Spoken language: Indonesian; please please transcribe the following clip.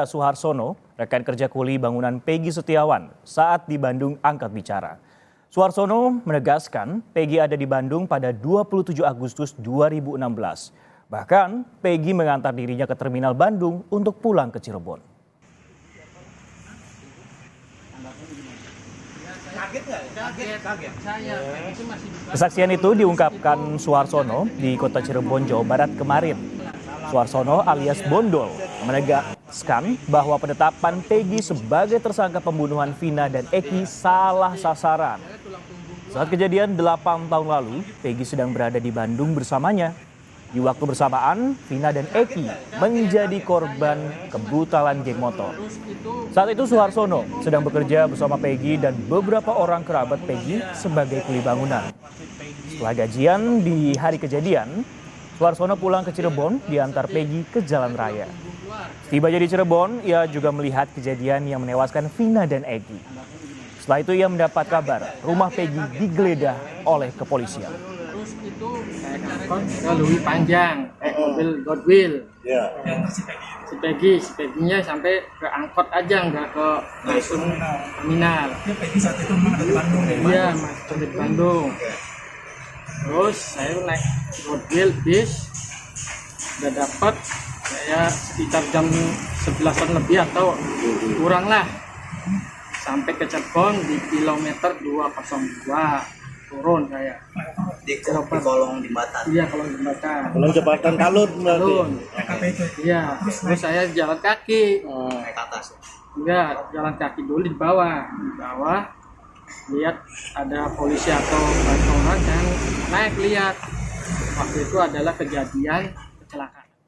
Suharsono, rekan kerja kuli bangunan Peggy Setiawan saat di Bandung angkat bicara. Suharsono menegaskan Peggy ada di Bandung pada 27 Agustus 2016. Bahkan Peggy mengantar dirinya ke terminal Bandung untuk pulang ke Cirebon. Kesaksian itu diungkapkan Suharsono di kota Cirebon, Jawa Barat kemarin. Suharsono alias Bondol menegaskan bahwa penetapan Peggy sebagai tersangka pembunuhan Vina dan Eki salah sasaran. Saat kejadian 8 tahun lalu, Peggy sedang berada di Bandung bersamanya. Di waktu bersamaan, Vina dan Eki menjadi korban kebutalan geng motor. Saat itu Suharsono sedang bekerja bersama Peggy dan beberapa orang kerabat Peggy sebagai kuli bangunan. Setelah gajian di hari kejadian, Suharsono pulang ke Cirebon diantar Peggy ke jalan raya. Tibanya di Cirebon, ia juga melihat kejadian yang menewaskan Vina dan Eki. Setelah itu ia mendapat kabar rumah Peggy digeledah oleh kepolisian. Terus itu saya angkot ke Lui Panjang, mobil Godwill. Si Peggy-nya sampai ke angkot aja, nggak ke langsung terminal. Peggy saat itu memang ada di Bandung ya? Iya, masih di Bandung. Terus saya naik Godwill bis, udah dapat saya sekitar jam 11-an lebih atau kurang lah. Sampai ke Cirebon di kilometer 202 turun saya. Di kolong jembatan. Iya, kolong jembatan. Kolong jembatan Talun berarti. Turun. TKP itu. Iya, terus saya jalan kaki. Naik ke atas. Enggak, jalan kaki dulu di bawah. Di bawah lihat ada polisi atau orang yang naik, lihat. Waktu itu adalah kejadian kecelakaan.